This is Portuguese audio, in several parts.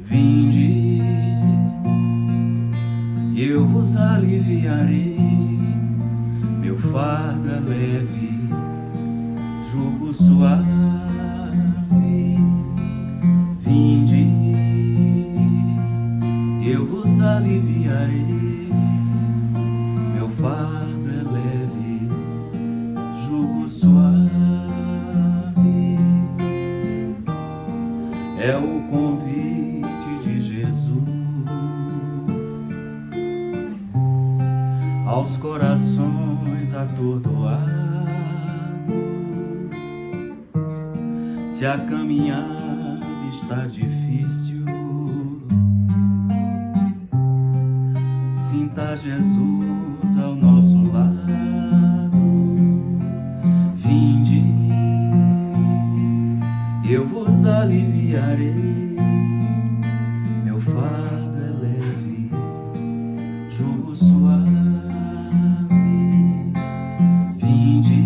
Vinde, eu vos aliviarei, meu fardo é leve, jugo suave. Vinde, eu vos aliviarei, meu fardo é leve, jugo suave. É o convite de Jesus aos corações atordoados. Se a caminhada está difícil, sinta Jesus ao nosso lado. Vinde, eu vos aliviarei, meu fardo é leve, jugo suave. Vinde,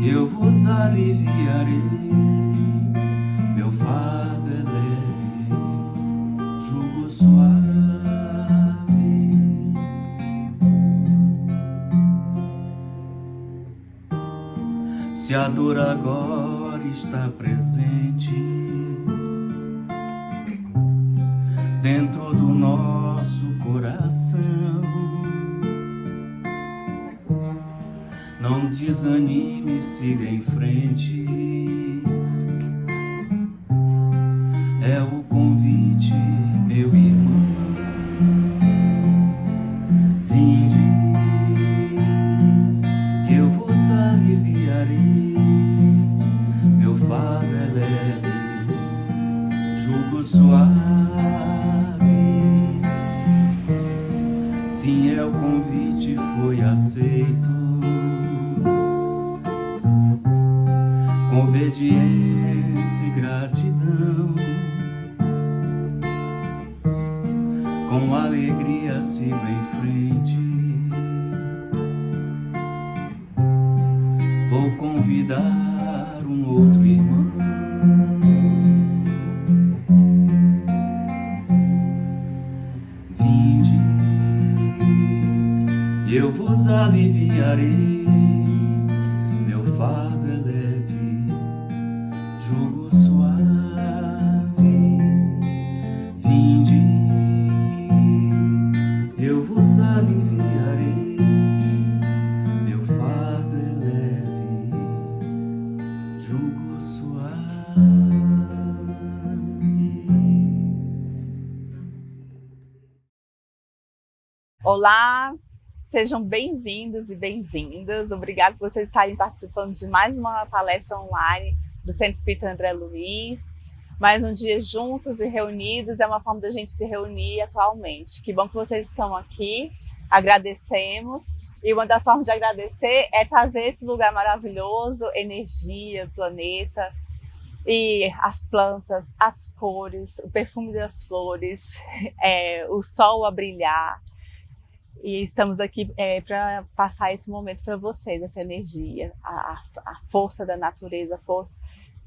eu vos aliviarei, meu fardo é leve, jugo suave. Se a dor agora está presente dentro do nosso coração, não desanime, siga em frente. É o convite, meu irmão. Vinde, eu vos aliviarei, meu fardo é leve, jugo suave. Sim, é o convite, foi aceito, com obediência e gratidão, com alegria sigo em frente. Vou convidar um outro irmão. Vinde, eu vos aliviarei, meu fardo é leve, jugo suave. Vinde, eu vos aliviarei, meu fardo é leve, jugo suave. Olá, sejam bem-vindos e bem-vindas. Obrigada por vocês estarem participando de mais uma palestra online do Centro Espírita André Luiz. Mais um dia juntos e reunidos, é uma forma da gente se reunir atualmente. Que bom que vocês estão aqui, agradecemos. E uma das formas de agradecer é trazer esse lugar maravilhoso, energia, planeta, e as plantas, as cores, o perfume das flores, o sol a brilhar. E estamos aqui para passar esse momento para vocês, essa energia, a força da natureza, a força.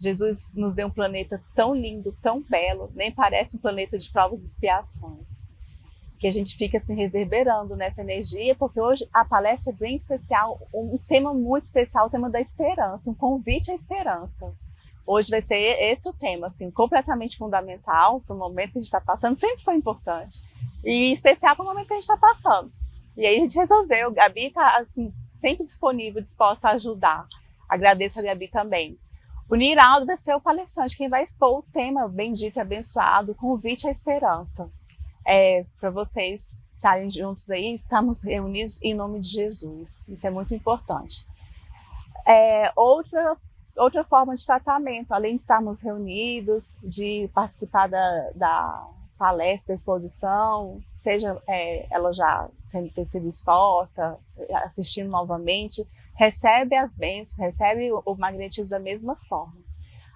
Jesus nos deu um planeta tão lindo, tão belo, nem parece um planeta de provas e expiações. Que a gente fica se reverberando nessa energia, porque hoje a palestra é bem especial, um tema muito especial, o tema da esperança, um convite à esperança. Hoje vai ser esse o tema, assim, completamente fundamental para o momento que a gente está passando, sempre foi importante, e especial para o momento que a gente está passando. E aí a gente resolveu, Gabi está assim, sempre disponível, disposta a ajudar. Agradeço a Gabi também. O Niraldo vai ser o palestrante, quem vai expor o tema bendito e abençoado, convite à esperança. Para vocês estarem juntos aí, estamos reunidos em nome de Jesus. Isso é muito importante. Outra forma de tratamento, além de estarmos reunidos, de participar da palestra, da exposição, seja ela já ter sido exposta, assistindo novamente, recebe as bênçãos, recebe o magnetismo da mesma forma.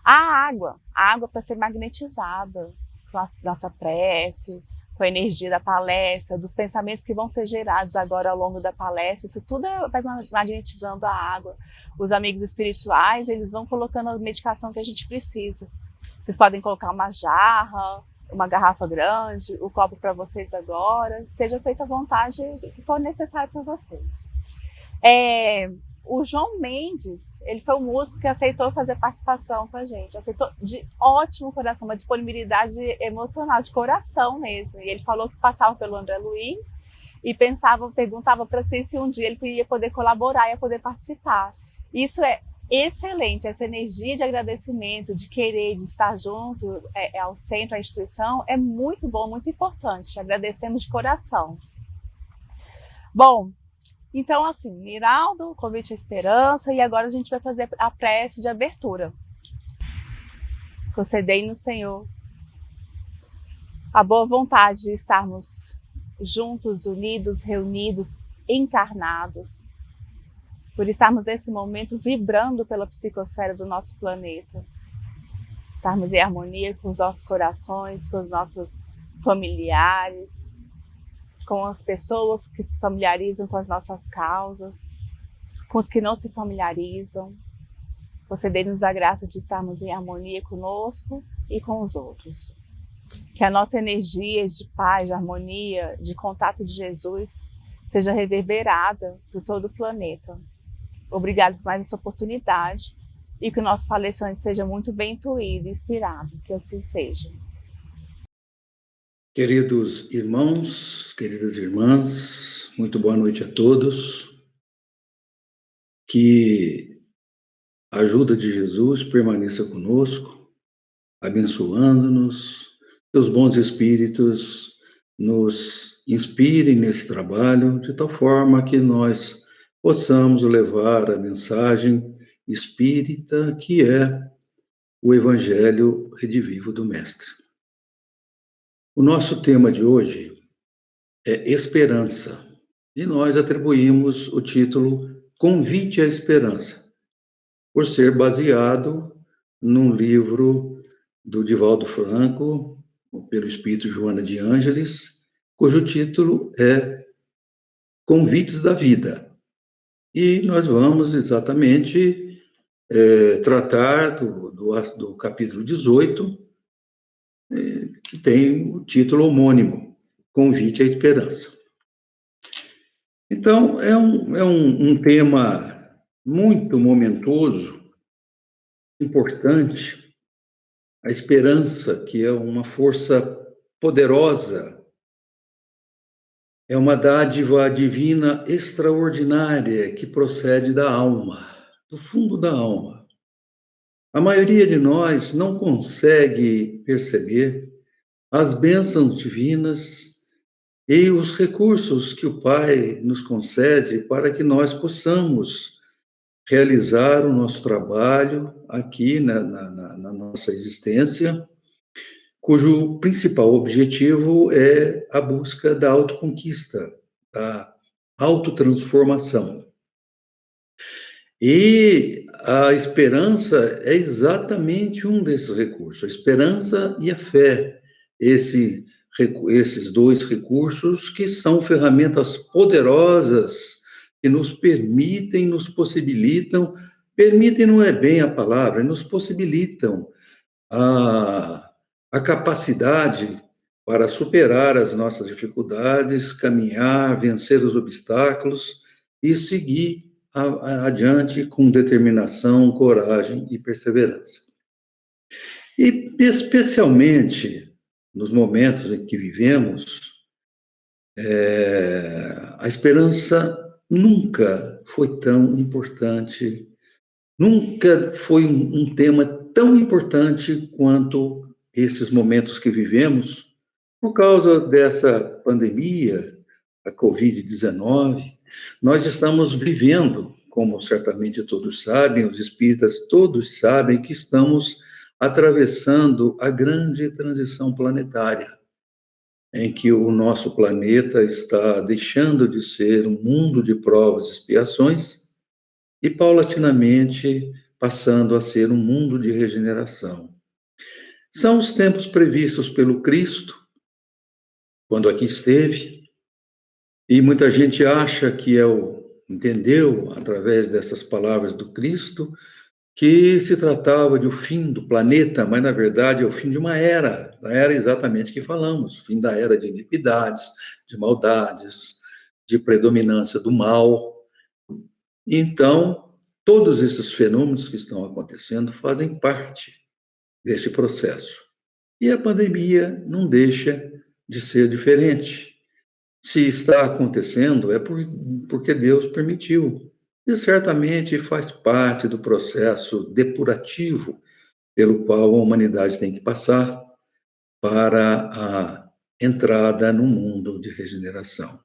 A água para ser magnetizada com a nossa prece, com a energia da palestra, dos pensamentos que vão ser gerados agora ao longo da palestra, isso tudo vai magnetizando a água. Os amigos espirituais, eles vão colocando a medicação que a gente precisa. Vocês podem colocar uma jarra, uma garrafa grande, o copo para vocês agora, seja feita à vontade que for necessário para vocês. O João Mendes, ele foi um músico que aceitou fazer participação com a gente, aceitou de ótimo coração, uma disponibilidade emocional, de coração mesmo. E ele falou que passava pelo André Luiz e perguntava para si se um dia ele ia poder colaborar, ia poder participar. Isso é excelente, essa energia de agradecimento, de querer, de estar junto ao centro, à instituição, é muito bom, muito importante. Agradecemos de coração. Bom, então, assim, Niraldo, convite à esperança, e agora a gente vai fazer a prece de abertura. Concedei no Senhor a boa vontade de estarmos juntos, unidos, reunidos, encarnados, por estarmos nesse momento vibrando pela psicosfera do nosso planeta, estarmos em harmonia com os nossos corações, com os nossos familiares, com as pessoas que se familiarizam com as nossas causas, com os que não se familiarizam. Concedei-nos a graça de estarmos em harmonia conosco e com os outros. Que a nossa energia de paz, de harmonia, de contato de Jesus seja reverberada por todo o planeta. Obrigado por mais essa oportunidade e que o nosso palestrante seja muito bem intuído e inspirado. Que assim seja. Queridos irmãos, queridas irmãs, muito boa noite a todos. Que a ajuda de Jesus permaneça conosco, abençoando-nos, que os bons espíritos nos inspirem nesse trabalho, de tal forma que nós possamos levar a mensagem espírita, que é o Evangelho redivivo do Mestre. O nosso tema de hoje é esperança, e nós atribuímos o título Convite à Esperança, por ser baseado num livro do Divaldo Franco, pelo espírito Joana de Ângeles, cujo título é Convites da Vida. E nós vamos exatamente tratar do capítulo 18, que tem o título homônimo, Convite à Esperança. Então, é um tema muito momentoso, importante, a esperança, que é uma força poderosa, é uma dádiva divina extraordinária que procede da alma, do fundo da alma. A maioria de nós não consegue perceber as bênçãos divinas e os recursos que o Pai nos concede para que nós possamos realizar o nosso trabalho aqui na nossa existência, cujo principal objetivo é a busca da autoconquista, da autotransformação. E a esperança é exatamente um desses recursos, a esperança e a fé, esses dois recursos que são ferramentas poderosas que nos permitem, nos possibilitam, permitem não é bem a palavra, nos possibilitam a capacidade para superar as nossas dificuldades, caminhar, vencer os obstáculos e seguir adiante com determinação, coragem e perseverança. E especialmente nos momentos em que vivemos, a esperança nunca foi tão importante, nunca foi um tema tão importante quanto estes momentos que vivemos, por causa dessa pandemia, a Covid-19. Nós estamos vivendo, como certamente todos sabem, os espíritas todos sabem, que estamos atravessando a grande transição planetária, em que o nosso planeta está deixando de ser um mundo de provas e expiações e, paulatinamente, passando a ser um mundo de regeneração. São os tempos previstos pelo Cristo, quando aqui esteve, e muita gente acha que entendeu, através dessas palavras do Cristo, que se tratava de o fim do planeta, mas na verdade é o fim de uma era, a era exatamente que falamos, fim da era de iniquidades, de maldades, de predominância do mal. Então, todos esses fenômenos que estão acontecendo fazem parte deste processo. E a pandemia não deixa de ser diferente. Se está acontecendo, é porque Deus permitiu. E certamente faz parte do processo depurativo pelo qual a humanidade tem que passar para a entrada no mundo de regeneração.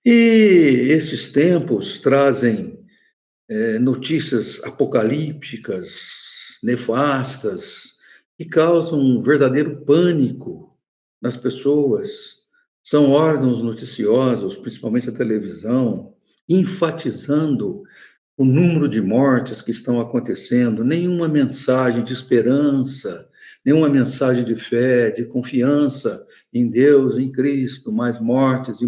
E estes tempos trazem notícias apocalípticas, nefastas, que causam um verdadeiro pânico nas pessoas. São órgãos noticiosos, principalmente a televisão, enfatizando o número de mortes que estão acontecendo, nenhuma mensagem de esperança, nenhuma mensagem de fé, de confiança em Deus, em Cristo, mais mortes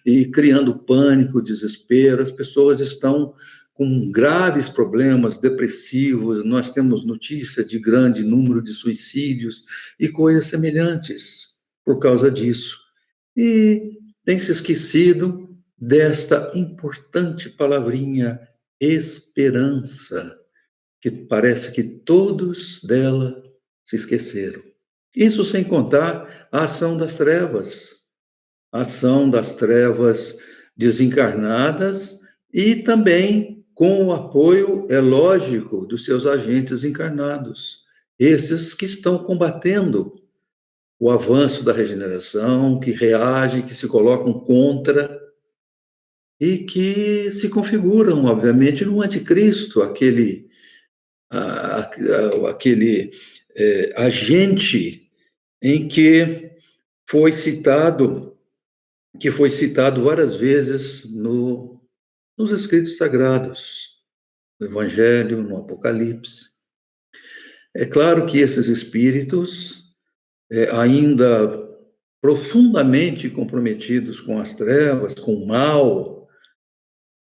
e criando pânico, desespero. As pessoas estão com graves problemas depressivos, nós temos notícia de grande número de suicídios e coisas semelhantes por causa disso. E tem se esquecido desta importante palavrinha, esperança, que parece que todos dela se esqueceram. Isso sem contar a ação das trevas desencarnadas e também com o apoio, é lógico, dos seus agentes encarnados, esses que estão combatendo o avanço da regeneração, que reagem, que se colocam contra e que se configuram, obviamente, no anticristo, aquele agente em que foi citado várias vezes nos escritos sagrados, no Evangelho, no Apocalipse. É claro que esses espíritos, ainda profundamente comprometidos com as trevas, com o mal,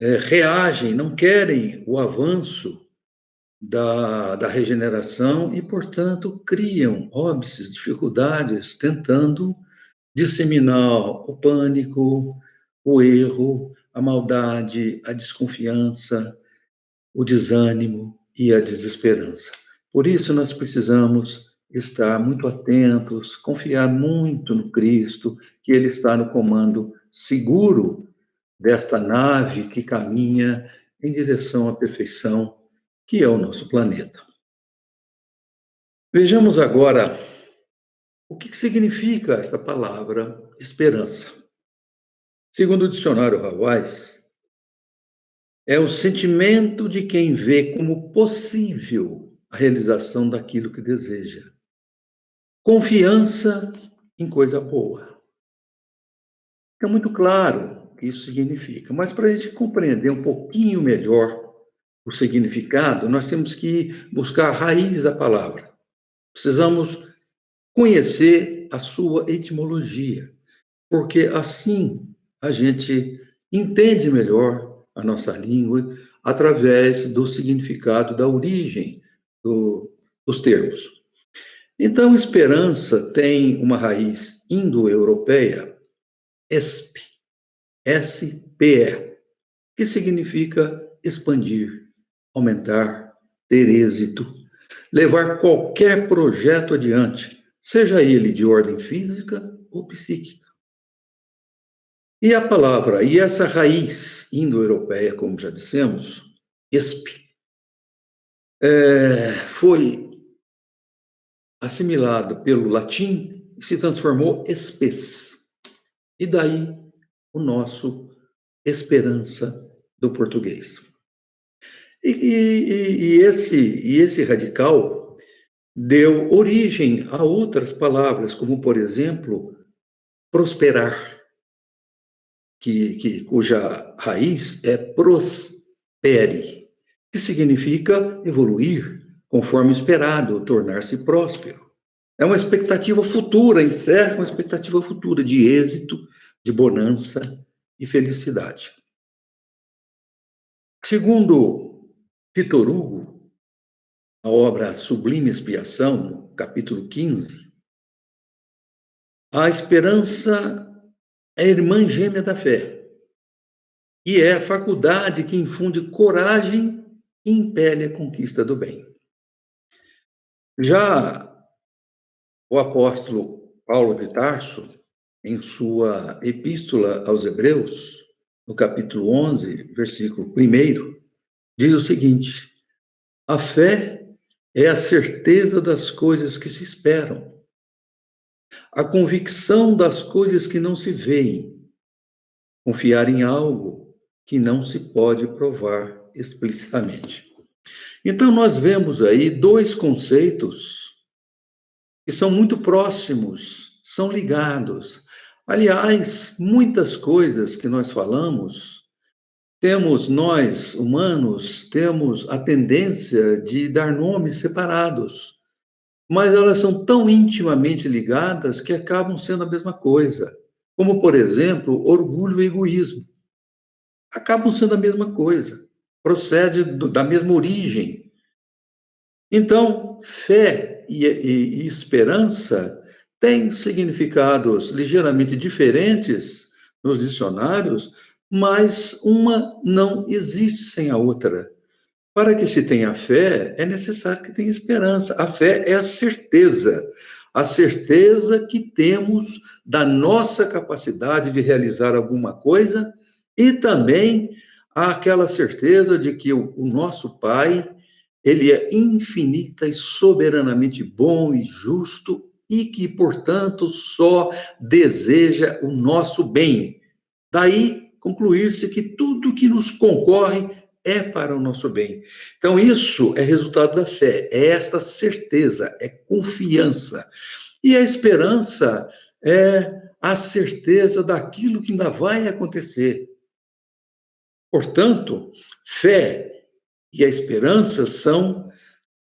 reagem, não querem o avanço da regeneração e, portanto, criam óbices, dificuldades, tentando disseminar o pânico, o erro, a maldade, a desconfiança, o desânimo e a desesperança. Por isso, nós precisamos estar muito atentos, confiar muito no Cristo, que Ele está no comando seguro desta nave que caminha em direção à perfeição, que é o nosso planeta. Vejamos agora o que significa esta palavra esperança. Segundo o dicionário Hawaii, é o sentimento de quem vê como possível a realização daquilo que deseja. Confiança em coisa boa. Fica muito claro o que isso significa, mas para a gente compreender um pouquinho melhor o significado, nós temos que buscar a raiz da palavra. Precisamos conhecer a sua etimologia, porque assim a gente entende melhor a nossa língua através do significado, da origem dos termos. Então, esperança tem uma raiz indo-europeia, esp, S-P-E, que significa expandir, aumentar, ter êxito, levar qualquer projeto adiante, seja ele de ordem física ou psíquica. E essa raiz indo-europeia, como já dissemos, esp, foi assimilado pelo latim e se transformou espes. E daí o nosso esperança do português. E esse radical deu origem a outras palavras, como, por exemplo, prosperar, cuja raiz é prospere, que significa evoluir conforme esperado, tornar-se próspero. É uma expectativa futura, encerra uma expectativa futura de êxito, de bonança e felicidade. Segundo Victor Hugo, a obra Sublime Expiação, no capítulo 15, a esperança é a irmã gêmea da fé e é a faculdade que infunde coragem e impele a conquista do bem. Já o apóstolo Paulo de Tarso, em sua epístola aos Hebreus, no capítulo 11, versículo 1, diz o seguinte: a fé é a certeza das coisas que se esperam, a convicção das coisas que não se veem, confiar em algo que não se pode provar explicitamente. Então, nós vemos aí dois conceitos que são muito próximos, são ligados. Aliás, muitas coisas que nós falamos, nós, humanos, temos a tendência de dar nomes separados, mas elas são tão intimamente ligadas que acabam sendo a mesma coisa. Como, por exemplo, orgulho e egoísmo. Acabam sendo a mesma coisa, procede da mesma origem. Então, fé e esperança têm significados ligeiramente diferentes nos dicionários, mas uma não existe sem a outra. Para que se tenha fé, é necessário que tenha esperança. A fé é a certeza que temos da nossa capacidade de realizar alguma coisa e também aquela certeza de que o nosso Pai, ele é infinita e soberanamente bom e justo e que, portanto, só deseja o nosso bem. Daí concluir-se que tudo que nos concorre é para o nosso bem. Então, isso é resultado da fé, é esta certeza, é confiança. E a esperança é a certeza daquilo que ainda vai acontecer. Portanto, fé e a esperança são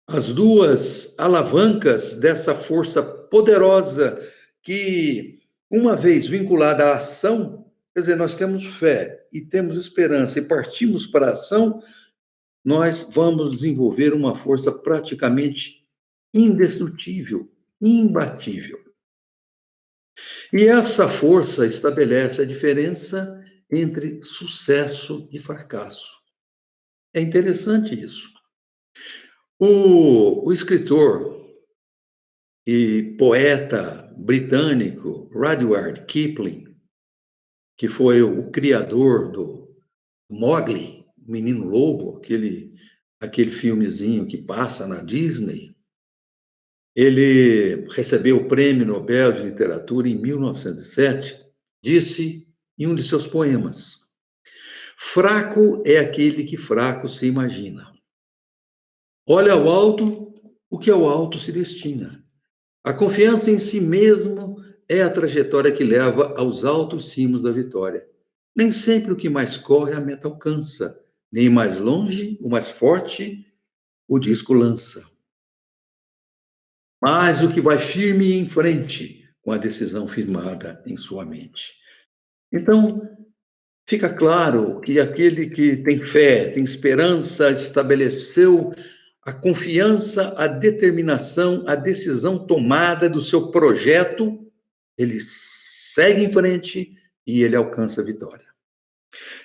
as duas alavancas dessa força poderosa que, uma vez vinculada à ação, quer dizer, nós temos fé e temos esperança e partimos para a ação, nós vamos desenvolver uma força praticamente indestrutível, imbatível. E essa força estabelece a diferença entre sucesso e fracasso. É interessante isso. O escritor e poeta britânico Rudyard Kipling, que foi o criador do Mowgli, o Menino Lobo, aquele filmezinho que passa na Disney, ele recebeu o Prêmio Nobel de Literatura em 1907, disse em um de seus poemas: fraco é aquele que fraco se imagina. Olha ao alto o que ao alto se destina. A confiança em si mesmo é a trajetória que leva aos altos cimos da vitória. Nem sempre o que mais corre a meta alcança, nem mais longe, o mais forte, o disco lança. Mas o que vai firme em frente, com a decisão firmada em sua mente. Então, fica claro que aquele que tem fé, tem esperança, estabeleceu a confiança, a determinação, a decisão tomada do seu projeto, ele segue em frente e ele alcança a vitória.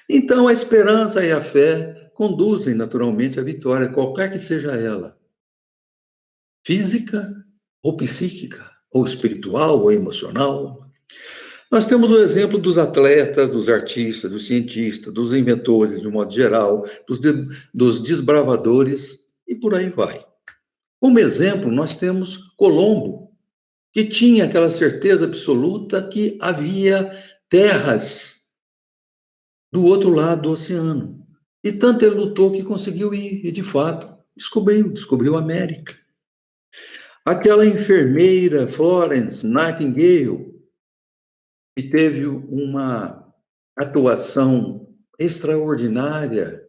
Então, a esperança e a fé conduzem naturalmente à vitória, qualquer que seja ela. Física, ou psíquica, ou espiritual, ou emocional. Nós temos o exemplo dos atletas, dos artistas, dos cientistas, dos inventores, de um modo geral, dos desbravadores, e por aí vai. Como exemplo, nós temos Colombo, que tinha aquela certeza absoluta que havia terras do outro lado do oceano. E tanto ele lutou que conseguiu ir, e de fato, descobriu a América. Aquela enfermeira, Florence Nightingale, que teve uma atuação extraordinária,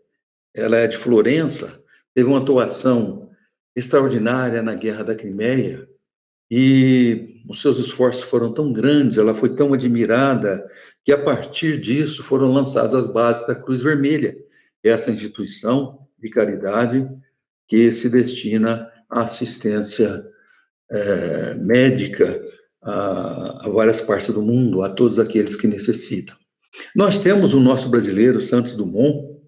ela é de Florença, teve uma atuação extraordinária na Guerra da Crimeia, e os seus esforços foram tão grandes, ela foi tão admirada, que a partir disso foram lançadas as bases da Cruz Vermelha, essa instituição de caridade que se destina à assistência médica a várias partes do mundo, a todos aqueles que necessitam. Nós temos o nosso brasileiro, Santos Dumont,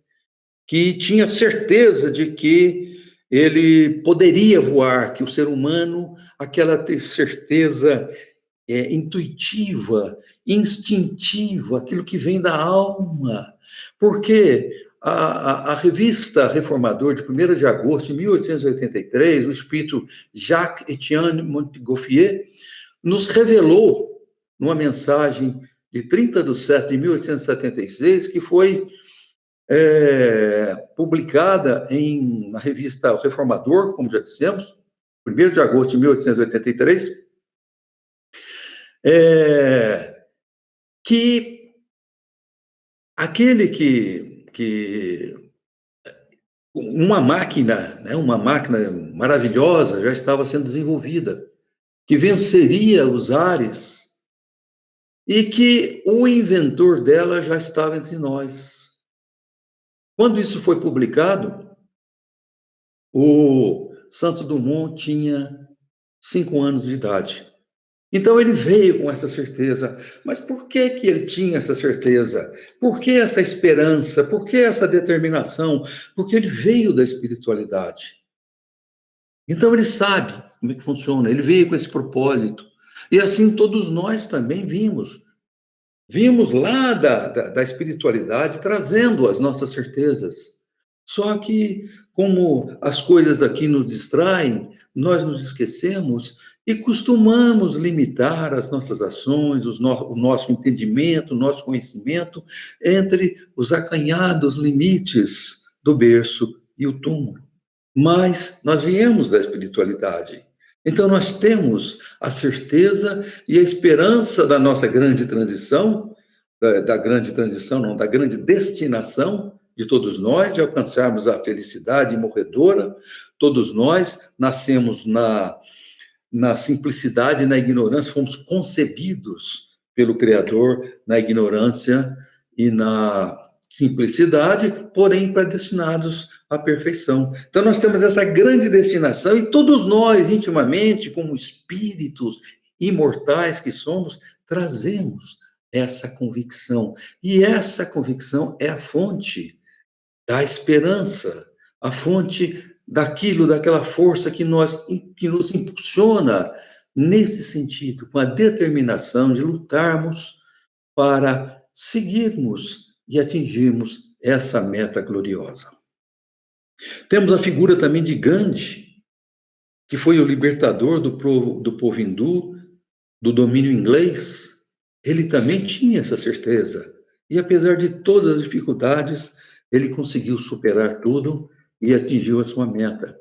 que tinha certeza de que ele poderia voar, que o ser humano, aquela certeza intuitiva, instintiva, aquilo que vem da alma, porque a revista Reformador, de 1º de agosto de 1883, o espírito Jacques-Étienne Montgolfier, nos revelou, numa mensagem de 30 de setembro de 1876, que foi publicada na revista Reformador, como já dissemos, 1º de agosto de 1883, que aquele que uma máquina maravilhosa já estava sendo desenvolvida, que venceria os ares, e que o inventor dela já estava entre nós. Quando isso foi publicado, o Santos Dumont tinha 5 anos de idade. Então ele veio com essa certeza. Mas por que ele tinha essa certeza? Por que essa esperança? Por que essa determinação? Porque ele veio da espiritualidade. Então ele sabe como é que funciona, ele veio com esse propósito. E assim todos nós também vimos lá da espiritualidade, trazendo as nossas certezas. Só que, como as coisas aqui nos distraem, nós nos esquecemos e costumamos limitar as nossas ações, o nosso entendimento, o nosso conhecimento, entre os acanhados limites do berço e o túmulo. Mas nós viemos da espiritualidade. Então, nós temos a certeza e a esperança da nossa grande transição, da grande destinação de todos nós, de alcançarmos a felicidade imorredora. Todos nós nascemos na simplicidade e na ignorância, fomos concebidos pelo Criador na ignorância e na simplicidade, porém predestinados à perfeição. Então, nós temos essa grande destinação e todos nós, intimamente, como espíritos imortais que somos, trazemos essa convicção. E essa convicção é a fonte da esperança, a fonte daquela força que nos impulsiona nesse sentido, com a determinação de lutarmos para seguirmos e atingirmos essa meta gloriosa. Temos a figura também de Gandhi, que foi o libertador do povo hindu, do domínio inglês. Ele também tinha essa certeza. E apesar de todas as dificuldades, ele conseguiu superar tudo e atingiu a sua meta.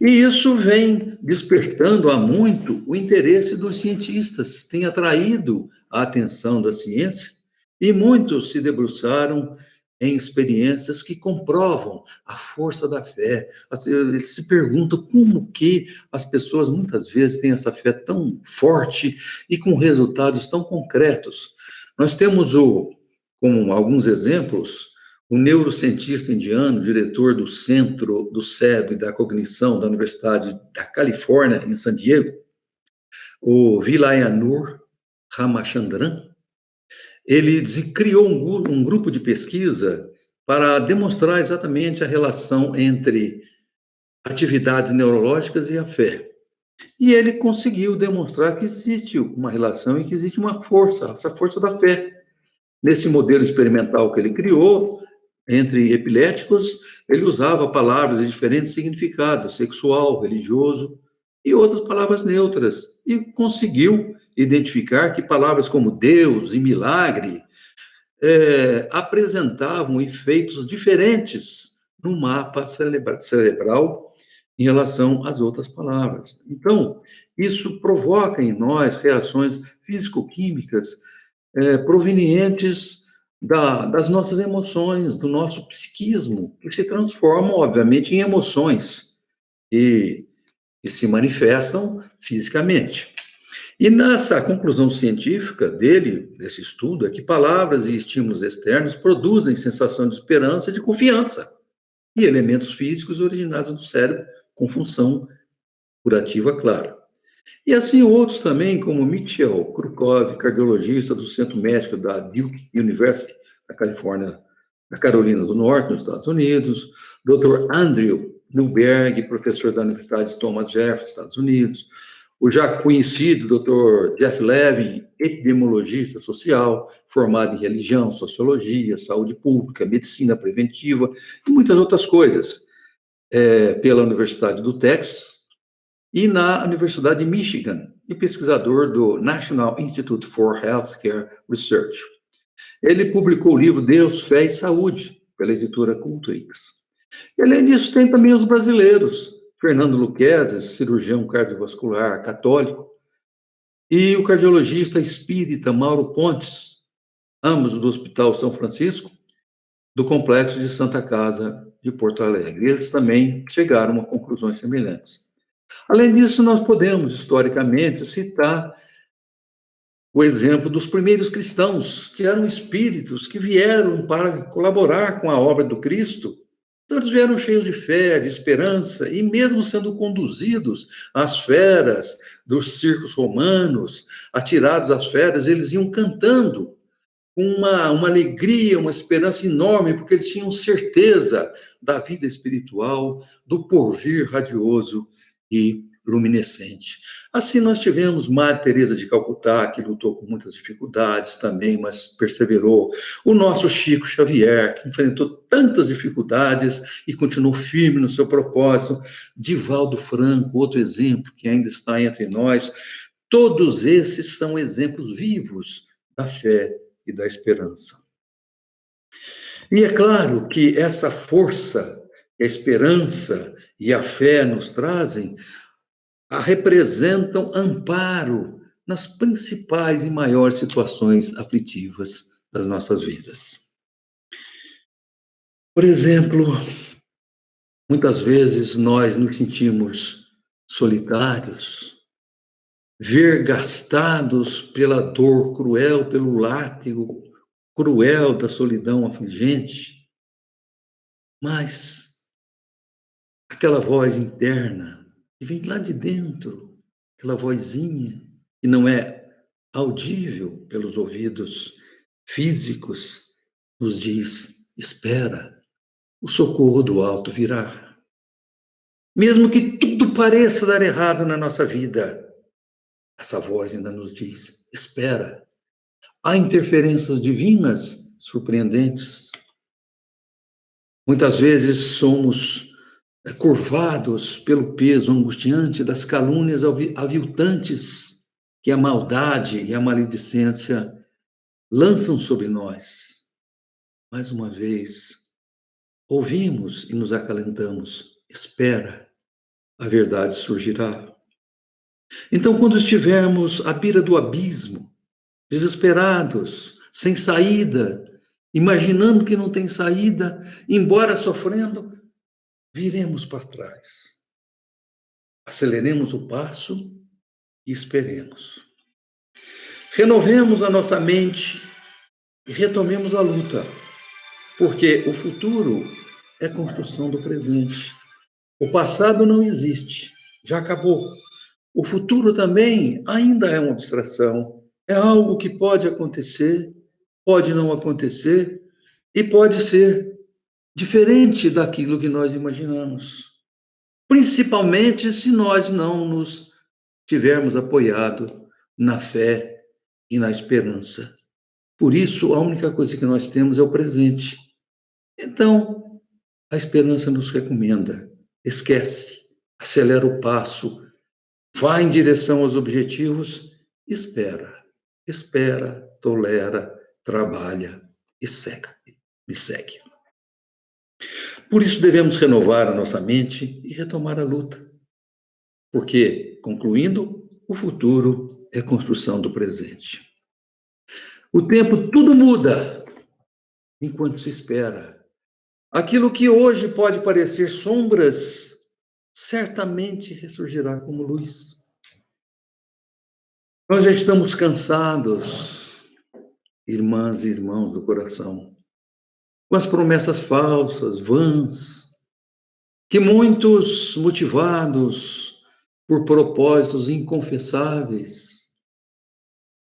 E isso vem despertando há muito o interesse dos cientistas, tem atraído a atenção da ciência, e muitos se debruçaram em experiências que comprovam a força da fé. Eles se perguntam como que as pessoas muitas vezes têm essa fé tão forte e com resultados tão concretos. Nós temos, como alguns exemplos, o neurocientista indiano, diretor do Centro do Cérebro e da Cognição da Universidade da Califórnia, em San Diego, o Vilayanur Ramachandran. Ele criou um grupo de pesquisa para demonstrar exatamente a relação entre atividades neurológicas e a fé. E ele conseguiu demonstrar que existe uma relação e que existe uma força, essa força da fé. Nesse modelo experimental que ele criou, entre epiléticos, ele usava palavras de diferentes significados, sexual, religioso, e outras palavras neutras, e conseguiu identificar que palavras como Deus e milagre apresentavam efeitos diferentes no mapa cerebral em relação às outras palavras. Então, isso provoca em nós reações físico-químicas provenientes das nossas emoções, do nosso psiquismo, que se transformam, obviamente, em emoções e se manifestam fisicamente. E nessa conclusão científica dele, desse estudo, é que palavras e estímulos externos produzem sensação de esperança e de confiança, e elementos físicos originados do cérebro, com função curativa clara. E assim outros também, como Mitchell Krukov, cardiologista do Centro Médico da Duke University, na Califórnia, na Carolina do Norte, nos Estados Unidos, Dr. Andrew Newberg, professor da Universidade Thomas Jefferson, Estados Unidos, o já conhecido Dr. Jeff Levin, epidemiologista social, formado em religião, sociologia, saúde pública, medicina preventiva e muitas outras coisas, pela Universidade do Texas e na Universidade de Michigan, e pesquisador do National Institute for Healthcare Research. Ele publicou o livro Deus, Fé e Saúde, pela editora Cultrix. E, além disso, tem também os brasileiros, Fernando Luquezes, cirurgião cardiovascular católico, e o cardiologista espírita Mauro Pontes, ambos do Hospital São Francisco, do Complexo de Santa Casa de Porto Alegre. Eles também chegaram a conclusões semelhantes. Além disso, nós podemos, historicamente, citar o exemplo dos primeiros cristãos, que eram espíritos que vieram para colaborar com a obra do Cristo. Então, eles vieram cheios de fé, de esperança, e mesmo sendo conduzidos às feras dos circos romanos, atirados às feras, eles iam cantando com uma alegria, uma esperança enorme, porque eles tinham certeza da vida espiritual, do porvir radioso e luminescente. Assim, nós tivemos Madre Teresa de Calcutá, que lutou com muitas dificuldades também, mas perseverou. O nosso Chico Xavier, que enfrentou tantas dificuldades e continuou firme no seu propósito. Divaldo Franco, outro exemplo que ainda está entre nós. Todos esses são exemplos vivos da fé e da esperança. E é claro que essa força, a esperança e a fé nos trazem, representam amparo nas principais e maiores situações aflitivas das nossas vidas. Por exemplo, muitas vezes nós nos sentimos solitários, vergastados pela dor cruel, pelo látigo cruel da solidão afligente, mas aquela voz interna que vem lá de dentro, aquela vozinha que não é audível pelos ouvidos físicos, nos diz: espera, o socorro do alto virá. Mesmo que tudo pareça dar errado na nossa vida, essa voz ainda nos diz: espera. Há interferências divinas surpreendentes. Muitas vezes somos curvados pelo peso angustiante das calúnias aviltantes que a maldade e a maledicência lançam sobre nós. Mais uma vez, ouvimos e nos acalentamos. Espera, a verdade surgirá. Então, quando estivermos à beira do abismo, desesperados, sem saída, imaginando que não tem saída, embora sofrendo, viremos para trás. Aceleremos o passo e esperemos. Renovemos a nossa mente e retomemos a luta, porque o futuro é construção do presente. O passado não existe, já acabou. O futuro também ainda é uma abstração, é algo que pode acontecer, pode não acontecer e pode ser diferente daquilo que nós imaginamos. Principalmente se nós não nos tivermos apoiado na fé e na esperança. Por isso, a única coisa que nós temos é o presente. Então, a esperança nos recomenda: esquece, acelera o passo, vai em direção aos objetivos, espera, tolera, trabalha e segue. Por isso devemos renovar a nossa mente e retomar a luta. Porque, concluindo, o futuro é construção do presente. O tempo tudo muda, enquanto se espera. Aquilo que hoje pode parecer sombras, certamente ressurgirá como luz. Nós já estamos cansados, irmãs e irmãos do coração, com as promessas falsas, vãs, que muitos, motivados por propósitos inconfessáveis,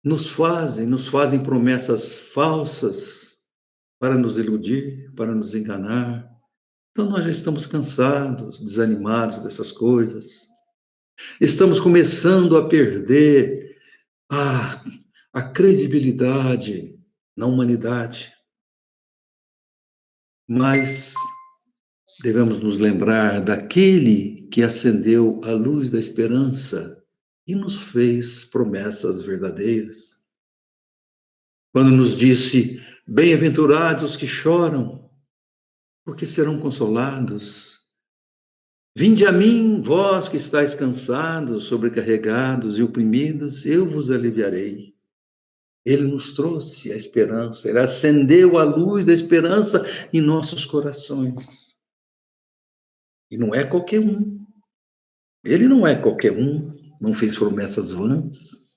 nos fazem promessas falsas para nos iludir, para nos enganar. Então nós já estamos cansados, desanimados dessas coisas. Estamos começando a perder a credibilidade na humanidade. Mas devemos nos lembrar daquele que acendeu a luz da esperança e nos fez promessas verdadeiras. Quando nos disse: bem-aventurados os que choram, porque serão consolados. Vinde a mim, vós que estáis cansados, sobrecarregados e oprimidos, eu vos aliviarei. Ele nos trouxe a esperança, ele acendeu a luz da esperança em nossos corações. E não é qualquer um. Ele não é qualquer um, não fez promessas vãs.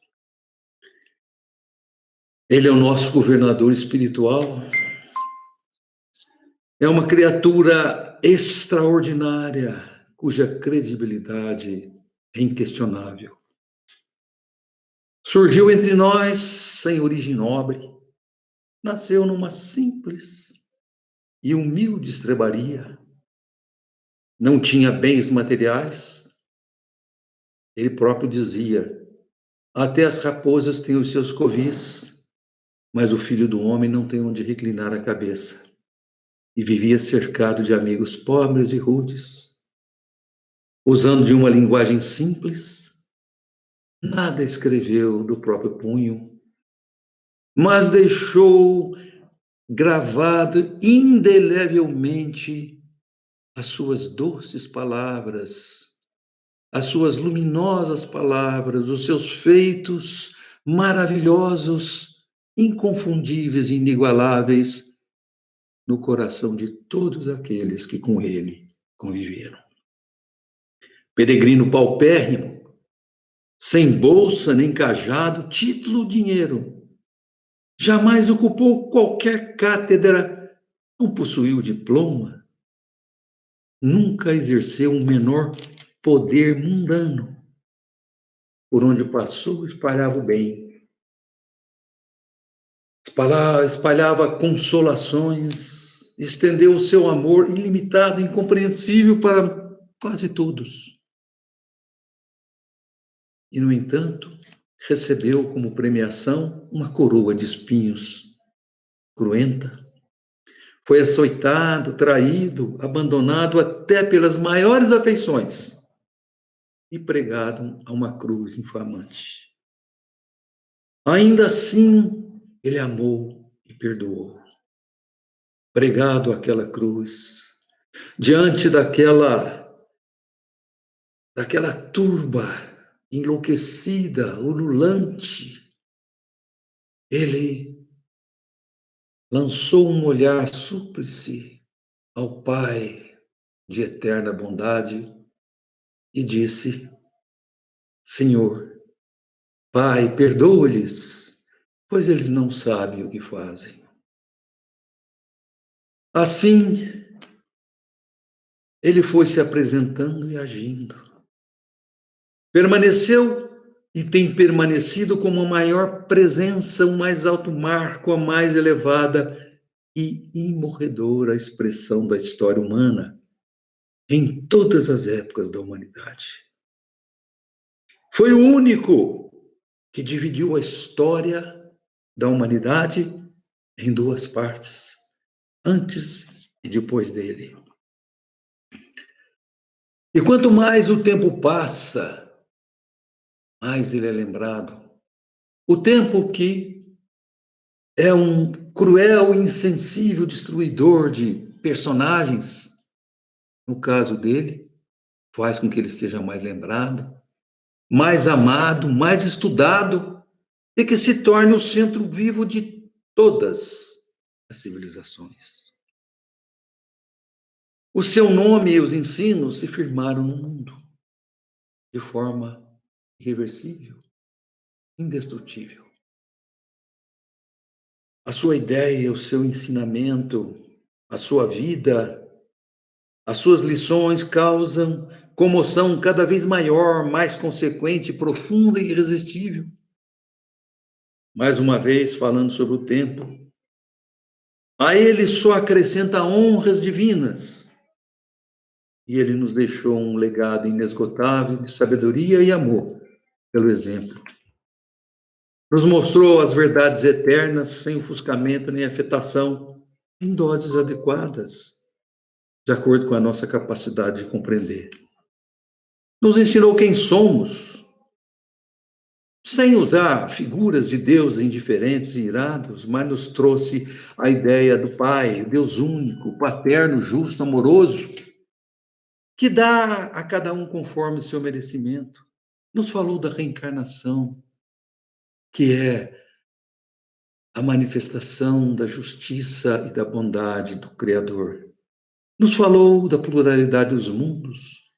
Ele é o nosso governador espiritual. É uma criatura extraordinária, cuja credibilidade é inquestionável. Surgiu entre nós sem origem nobre, nasceu numa simples e humilde estrebaria, não tinha bens materiais. Ele próprio dizia: até as raposas têm os seus covis, mas o filho do homem não tem onde reclinar a cabeça. E vivia cercado de amigos pobres e rudes, usando de uma linguagem simples. Nada escreveu do próprio punho, mas deixou gravado indelevelmente as suas doces palavras, as suas luminosas palavras, os seus feitos maravilhosos, inconfundíveis e inigualáveis no coração de todos aqueles que com ele conviveram. Peregrino paupérrimo, sem bolsa nem cajado, título, dinheiro, jamais ocupou qualquer cátedra, não possuiu diploma, nunca exerceu um menor poder mundano. Por onde passou, espalhava o bem. Espalhava consolações, estendeu o seu amor ilimitado, incompreensível para quase todos. E, no entanto, recebeu como premiação uma coroa de espinhos, cruenta. Foi açoitado, traído, abandonado até pelas maiores afeições e pregado a uma cruz infamante. Ainda assim, ele amou e perdoou. Pregado àquela cruz, diante daquela turba enlouquecida, ululante, ele lançou um olhar súplice ao Pai de eterna bondade e disse: Senhor, Pai, perdoa-lhes, pois eles não sabem o que fazem. Assim, ele foi se apresentando e agindo. Permaneceu e tem permanecido como a maior presença, o mais alto marco, a mais elevada e imorredora expressão da história humana em todas as épocas da humanidade. Foi o único que dividiu a história da humanidade em duas partes, antes e depois dele. E quanto mais o tempo passa, mais ele é lembrado. O tempo que é um cruel e insensível destruidor de personagens, no caso dele, faz com que ele seja mais lembrado, mais amado, mais estudado, e que se torne o centro vivo de todas as civilizações. O seu nome e os ensinos se firmaram no mundo de forma irreversível, indestrutível. A sua ideia, o seu ensinamento, a sua vida, as suas lições causam comoção cada vez maior, mais consequente, profunda e irresistível. Mais uma vez, falando sobre o tempo, a ele só acrescenta honras divinas. E ele nos deixou um legado inesgotável de sabedoria e amor pelo exemplo. Nos mostrou as verdades eternas sem ofuscamento nem afetação, em doses adequadas, de acordo com a nossa capacidade de compreender. Nos ensinou quem somos, sem usar figuras de Deus indiferentes e irados, mas nos trouxe a ideia do Pai, Deus único, paterno, justo, amoroso, que dá a cada um conforme o seu merecimento. Nos falou da reencarnação, que é a manifestação da justiça e da bondade do Criador. Nos falou da pluralidade dos mundos,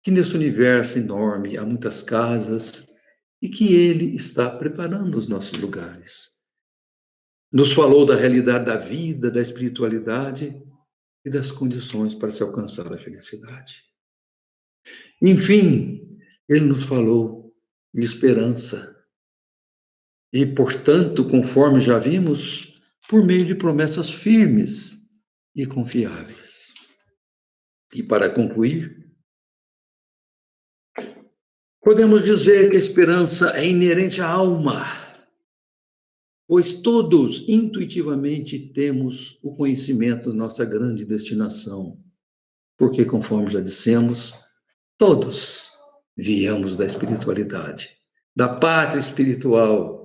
que nesse universo enorme há muitas casas e que Ele está preparando os nossos lugares. Nos falou da realidade da vida, da espiritualidade e das condições para se alcançar a felicidade. Enfim, Ele nos falou de esperança. E, portanto, conforme já vimos, por meio de promessas firmes e confiáveis. E para concluir, podemos dizer que a esperança é inerente à alma, pois todos intuitivamente temos o conhecimento da nossa grande destinação, porque, conforme já dissemos, todos viemos da espiritualidade, da pátria espiritual,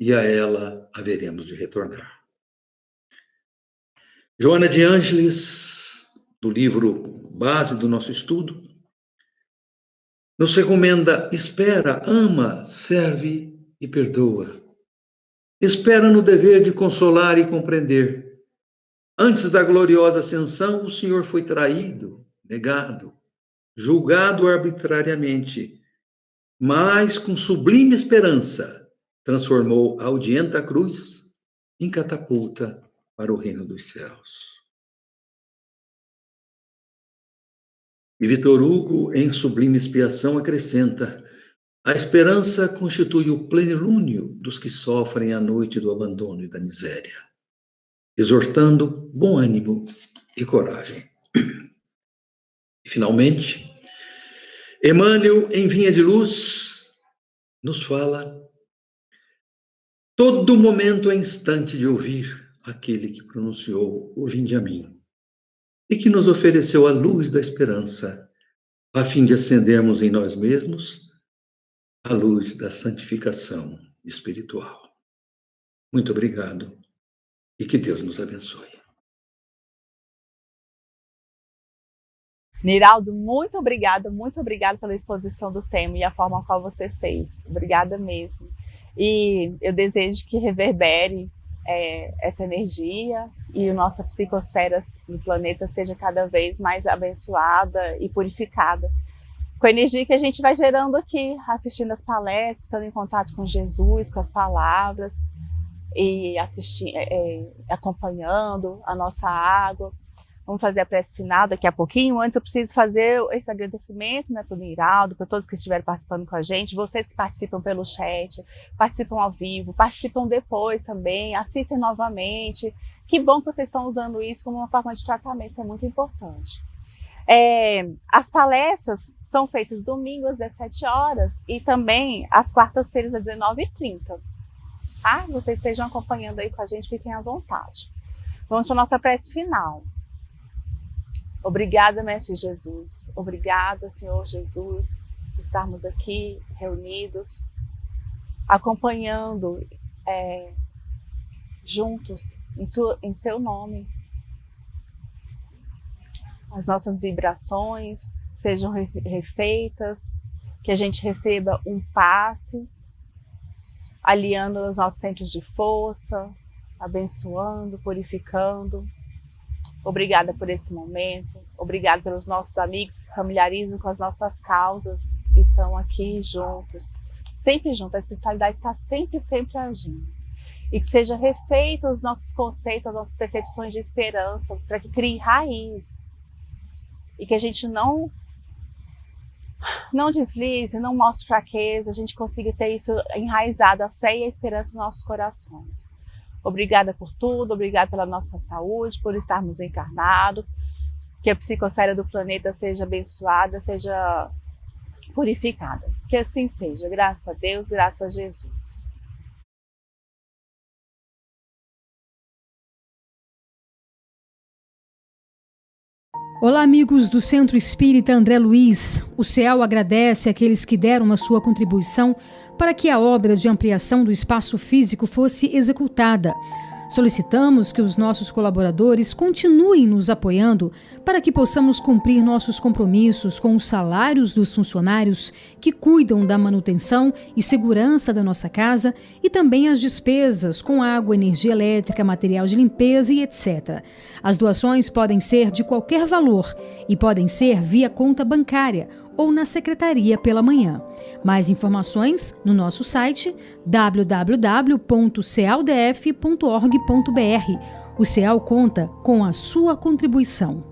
e a ela haveremos de retornar. Joana de Ângeles, do livro base do nosso estudo, nos recomenda: espera, ama, serve e perdoa. Espera no dever de consolar e compreender. Antes da gloriosa ascensão, o Senhor foi traído, negado, julgado arbitrariamente, mas com sublime esperança transformou a audienta cruz em catapulta para o reino dos céus. E Victor Hugo, em Sublime Expiação, acrescenta: a esperança constitui o plenilúnio dos que sofrem a noite do abandono e da miséria, exortando bom ânimo e coragem. E, finalmente, Emmanuel, em Vinha de Luz, nos fala: todo momento é instante de ouvir aquele que pronunciou o vinde a mim e que nos ofereceu a luz da esperança, a fim de acendermos em nós mesmos a luz da santificação espiritual. Muito obrigado e que Deus nos abençoe. Niraldo, muito obrigada pela exposição do tema e a forma qual você fez. Obrigada mesmo. E eu desejo que reverbere essa energia e a nossa psicosfera do planeta seja cada vez mais abençoada e purificada. Com a energia que a gente vai gerando aqui, assistindo as palestras, estando em contato com Jesus, com as palavras, e acompanhando a nossa água. Vamos fazer a prece final daqui a pouquinho. Antes eu preciso fazer esse agradecimento, né, para o Niraldo, para todos que estiveram participando com a gente, vocês que participam pelo chat, participam ao vivo, participam depois também, assistem novamente. Que bom que vocês estão usando isso como uma forma de tratamento, isso é muito importante. As palestras são feitas domingo às 17 horas e também às quartas-feiras às 19h30. Tá? Vocês estejam acompanhando aí com a gente, fiquem à vontade. Vamos para a nossa prece final. Obrigada, Mestre Jesus. Obrigada, Senhor Jesus, por estarmos aqui reunidos, acompanhando juntos, em seu nome. As nossas vibrações sejam refeitas, que a gente receba um passe, aliando os nossos centros de força, abençoando, purificando. Obrigada por esse momento. Obrigada pelos nossos amigos que familiarizam com as nossas causas, estão aqui juntos, sempre juntos. A espiritualidade está sempre agindo. E que seja refeito os nossos conceitos, as nossas percepções de esperança, para que crie raiz. E que a gente não deslize, não mostre fraqueza, a gente consiga ter isso enraizado, a fé e a esperança nos nossos corações. Obrigada por tudo, obrigada pela nossa saúde, por estarmos encarnados, que a psicosfera do planeta seja abençoada, seja purificada. Que assim seja, graças a Deus, graças a Jesus. Olá, amigos do Centro Espírita André Luiz. O CEAL agradece àqueles que deram a sua contribuição para que a obra de ampliação do espaço físico fosse executada. Solicitamos que os nossos colaboradores continuem nos apoiando para que possamos cumprir nossos compromissos com os salários dos funcionários que cuidam da manutenção e segurança da nossa casa e também as despesas com água, energia elétrica, material de limpeza e etc. As doações podem ser de qualquer valor e podem ser via conta bancária ou na secretaria pela manhã. Mais informações no nosso site www.cealdf.org.br. O CEAL conta com a sua contribuição.